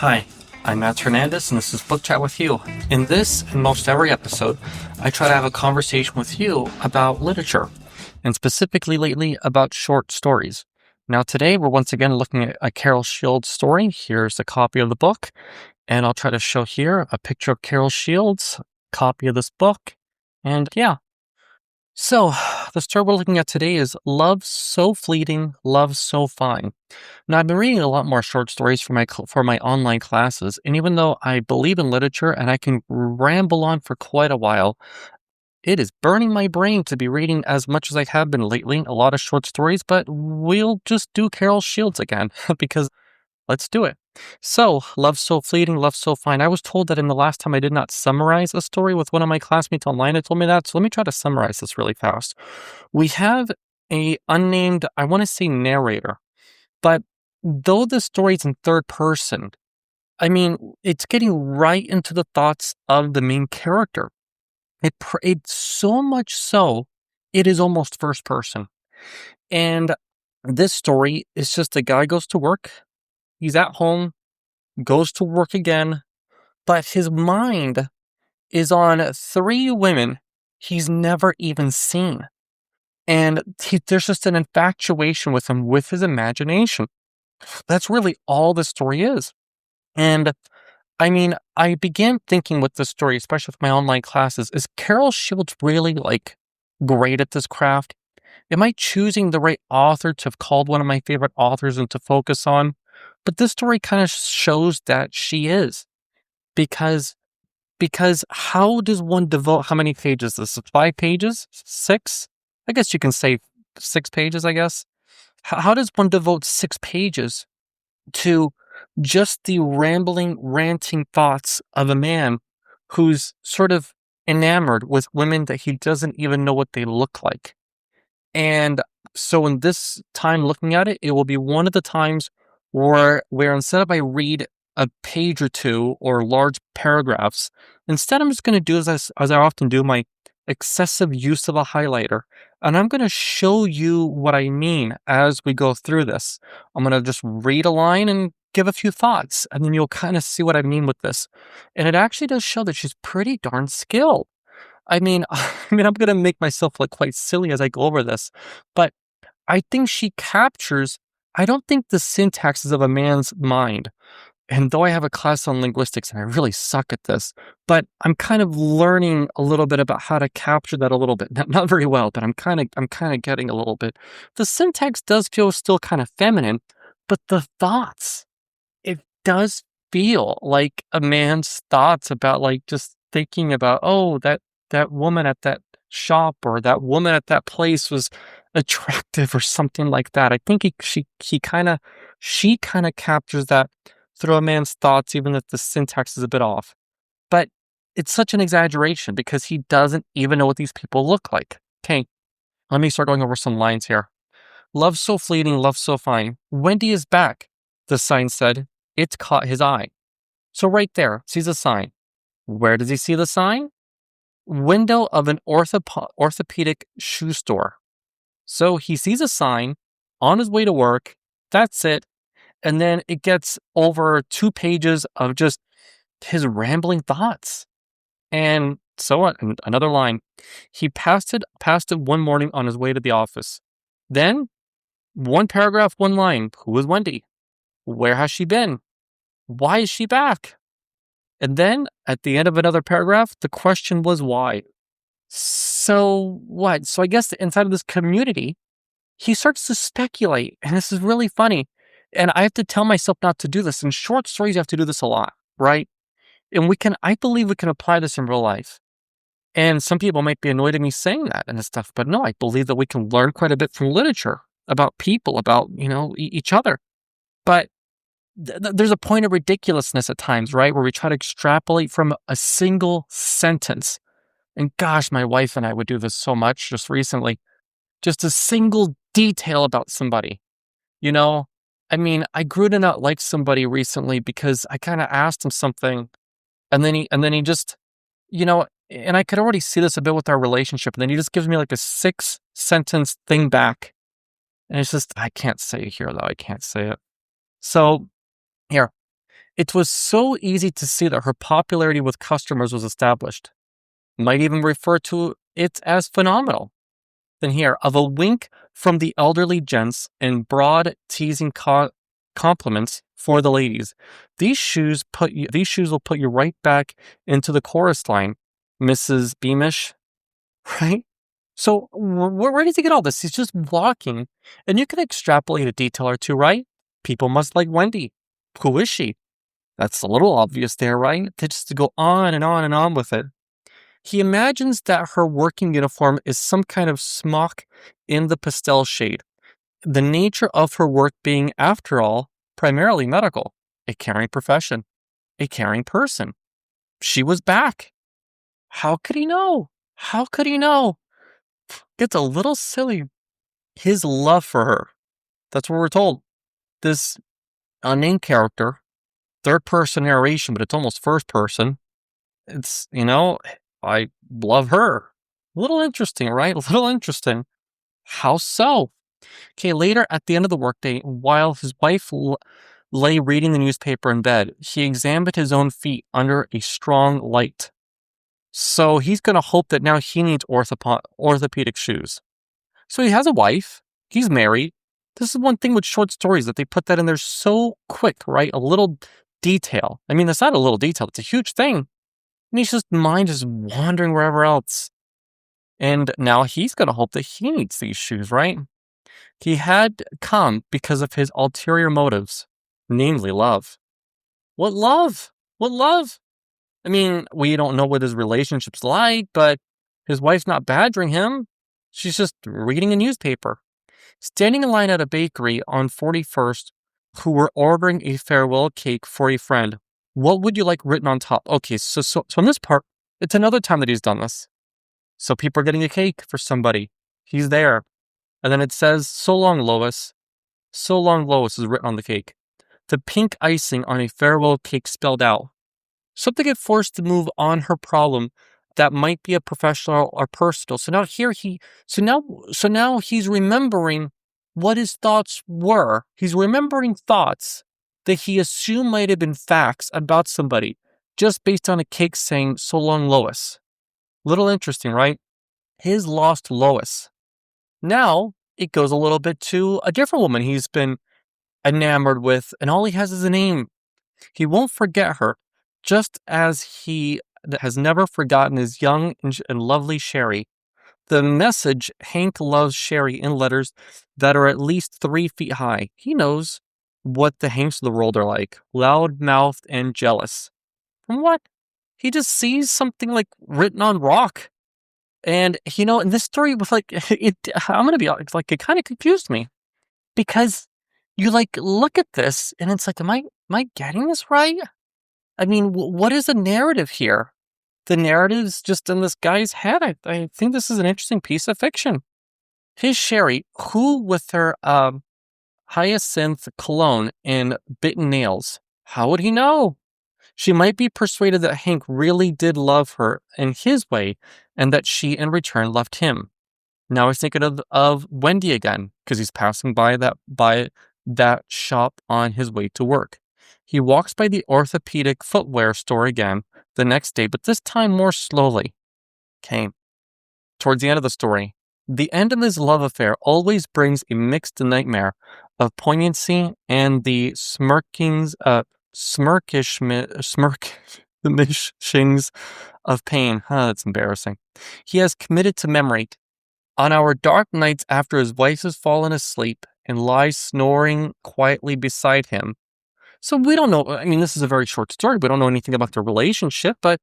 Hi, I'm Matt Hernandez, and this is Book Chat with You. In this and most every episode, I try to have a conversation with you about literature, and specifically lately about short stories. Now, today we're once again looking at a Carol Shields story. Here's a copy of the book, and I'll try to show here a picture of Carol Shields, copy of this book, and yeah. So, the story we're looking at today is Love So Fleeting, Love So Fine. Now, I've been reading a lot more short stories for my online classes, and even though I believe in literature and I can ramble on for quite a while, it is burning my brain to be reading as much as I have been lately, a lot of short stories, but we'll just do Carol Shields again, because let's do it. So, Love So Fleeting, Love So Fine. I was told that in the last time I did not summarize a story with one of my classmates online. It told me that, so let me try to summarize this really fast. We have a unnamed, I want to say narrator, but though the story's in third person, I mean, it's getting right into the thoughts of the main character. It's so much so, it is almost first person. And this story is just a guy goes to work, he's at home, goes to work again, but his mind is on three women he's never even seen. And there's just an infatuation with him, with his imagination. That's really all the story is. And I mean, I began thinking with this story, especially with my online classes, is Carol Shields really like great at this craft? Am I choosing the right author to have called one of my favorite authors and to focus on? But this story kind of shows that she is, because how does one devote, how many pages? This is 5 pages, 6. I guess you can say 6 pages. I guess how does one devote 6 pages to just the rambling, ranting thoughts of a man who's sort of enamored with women that he doesn't even know what they look like? And so in this time looking at it, it will be one of the times where instead of I read a page or two or large paragraphs, instead I'm just going to do as I often do, my excessive use of a highlighter. And I'm going to show you what I mean as we go through this. I'm going to just read a line and give a few thoughts, and then you'll kind of see what I mean with this. And it actually does show that she's pretty darn skilled. I'm gonna make myself look quite silly as I go over this, but I think she captures. I don't think the syntax is of a man's mind. And though I have a class on linguistics and I really suck at this, but I'm kind of learning a little bit about how to capture that a little bit. Not very well, but I'm kind of getting a little bit. The syntax does feel still kind of feminine, but the thoughts, it does feel like a man's thoughts about like just thinking about, oh, that woman at that shop or that woman at that place was attractive or something like that. I think she kind of captures that through a man's thoughts, even if the syntax is a bit off. But it's such an exaggeration because he doesn't even know what these people look like. Okay, let me start going over some lines here. Love so fleeting, love so fine. Wendy is back, the sign said. It's caught his eye. So right there, sees a sign. Where does he see the sign? Window of an orthopedic shoe store. So he sees a sign on his way to work. That's it. And then it gets over 2 pages of just his rambling thoughts. And so on. And another line. He passed it one morning on his way to the office. Then, one paragraph, one line. Who is Wendy? Where has she been? Why is she back? And then, at the end of another paragraph, the question was why. So what? So I guess inside of this community, he starts to speculate. And this is really funny. And I have to tell myself not to do this. In short stories, you have to do this a lot, right? And I believe we can apply this in real life. And some people might be annoyed at me saying that and stuff, but no, I believe that we can learn quite a bit from literature about people, about, each other. But there's a point of ridiculousness at times, right? Where we try to extrapolate from a single sentence. And gosh, my wife and I would do this so much just recently. Just a single detail about somebody, you know? I grew to not like somebody recently because I kind of asked him something and then he just, and I could already see this a bit with our relationship. And then he just gives me like a 6 sentence thing back. And it's just, I can't say it here though. I can't say it. So here, It was so easy to see that her popularity with customers was established. Might even refer to it as phenomenal. Then here, of a wink from the elderly gents and broad teasing compliments for the ladies. These shoes will put you right back into the chorus line, Mrs. Beamish, right? So where does he get all this? He's just walking, and you can extrapolate a detail or two, right? People must like Wendy. Who is she? That's a little obvious there, right? To just go on and on and on with it. He imagines that her working uniform is some kind of smock in the pastel shade. The nature of her work being, after all, primarily medical, a caring profession, a caring person. She was back. How could he know? How could he know? Gets a little silly. His love for her. That's what we're told. This unnamed character, third person narration, but it's almost first person. It's, I love her. A little interesting, right? A little interesting. How so? Okay, later at the end of the workday, while his wife lay reading the newspaper in bed, he examined his own feet under a strong light. So he's going to hope that now he needs orthopedic shoes. So he has a wife. He's married. This is one thing with short stories that they put that in there so quick, right? A little detail. I mean, it's not a little detail. It's a huge thing. And he's just mind is wandering wherever else. And now he's going to hope that he needs these shoes, right? He had come because of his ulterior motives, namely love. What love? What love? I mean, we don't know what his relationship's like, but his wife's not badgering him. She's just reading a newspaper. Standing in line at a bakery on 41st, who were ordering a farewell cake for a friend. What would you like written on top? Okay, so in this part, it's another time that he's done this. So people are getting a cake for somebody. He's there. And then it says, "So long, Lois." "So long, Lois" is written on the cake. The pink icing on a farewell cake spelled out. Something get forced to move on her problem that might be a professional or personal. So now he's remembering what his thoughts were. He's remembering thoughts that he assumed might have been facts about somebody just based on a cake saying, "So long, Lois." Little interesting, right? His lost Lois. Now it goes a little bit to a different woman he's been enamored with, and all he has is a name. He won't forget her, just as he has never forgotten his young and lovely Sherry. The message, Hank loves Sherry, in letters that are at least 3 feet high. He knows what the Hanks of the world are like, loud-mouthed and jealous. From what? He just sees something like written on rock. And, in this story was like, I'm going to be honest, like, it kind of confused me. Because you look at this and it's like, am I getting this right? I mean, what is the narrative here? The narrative's just in this guy's head. I think this is an interesting piece of fiction. His Sherry, who with her hyacinth cologne and bitten nails, how would he know? She might be persuaded that Hank really did love her in his way and that she in return loved him. Now he's thinking of Wendy again because he's passing by that shop on his way to work. He walks by the orthopedic footwear store again the next day, but this time more slowly. Okay. Towards the end of the story, the end of his love affair always brings a mixed nightmare of poignancy and the smirkishings of pain. That's embarrassing. He has committed to memory. On our dark nights after his wife has fallen asleep and lies snoring quietly beside him. So we don't know. I mean, this is a very short story. We don't know anything about their relationship, but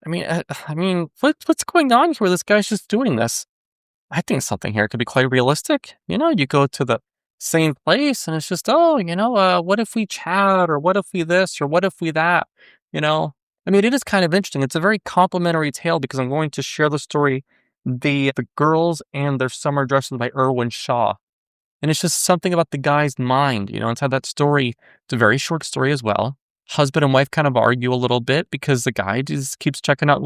I mean, what's going on here? This guy's just doing this. I think something here could be quite realistic. You go to the same place and it's just, what if we chat, or what if we this, or what if we that? I mean, it is kind of interesting. It's a very complimentary tale because I'm going to share the story, the Girls and Their Summer Dresses by Irwin Shaw. And it's just something about the guy's mind, inside that story. It's a very short story as well. Husband and wife kind of argue a little bit because the guy just keeps checking out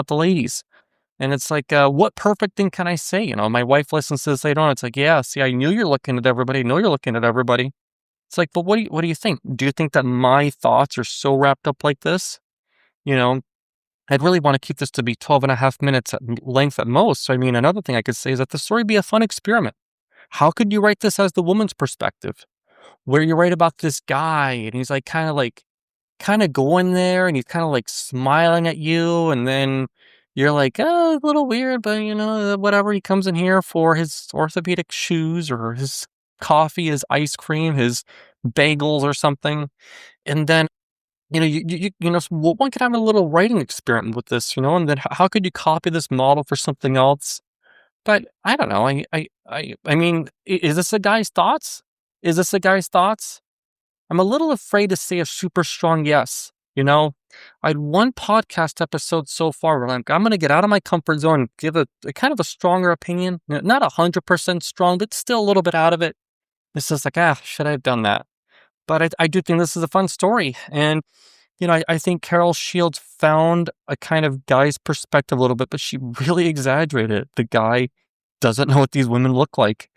the ladies. And it's like, what perfect thing can I say? My wife listens to this later on. It's like, yeah, see, I knew you're looking at everybody. I know you're looking at everybody. It's like, but what do you think? Do you think that my thoughts are so wrapped up like this? You know, I'd really want to keep this to be 12 and a half minutes at length at most. So, I mean, another thing I could say is that the story be a fun experiment. How could you write this as the woman's perspective, where you write about this guy and he's kind of going there and he's kind of like smiling at you, and then you're like, oh, a little weird, but whatever. He comes in here for his orthopedic shoes or his coffee, his ice cream, his bagels or something, and then so one could have a little writing experiment with this, and then how could you copy this model for something else? But I don't know. I mean, is this a guy's thoughts? Is this a guy's thoughts? I'm a little afraid to say a super strong yes. I had one podcast episode so far where I'm going to get out of my comfort zone and give a kind of a stronger opinion. Not 100% strong, but still a little bit out of it. It's just like, should I have done that? But I do think this is a fun story. And, I think Carol Shields found a kind of guy's perspective a little bit, but she really exaggerated it. The guy doesn't know what these women look like.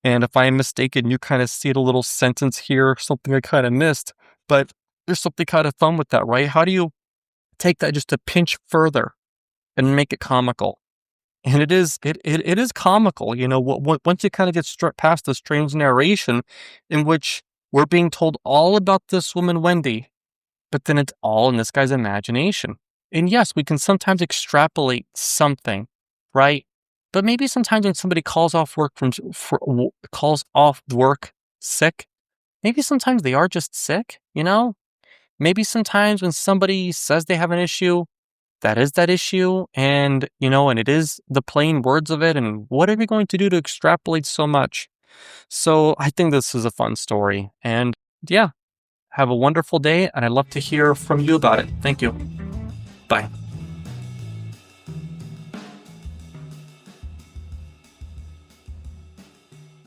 And if I am mistaken, you kind of see it a little sentence here, something I kind of missed. But there's something kind of fun with that, right? How do you take that just a pinch further and make it comical? And it is comical, once you kind of get past the strange narration in which we're being told all about this woman, Wendy, but then it's all in this guy's imagination. And yes, we can sometimes extrapolate something, right? But maybe sometimes when somebody calls off work sick, maybe sometimes they are just sick, Maybe sometimes when somebody says they have an issue, that is that issue, and it is the plain words of it, and what are we going to do to extrapolate so much? So I think this is a fun story, and yeah, have a wonderful day, and I'd love to hear from you about it. Thank you. Bye.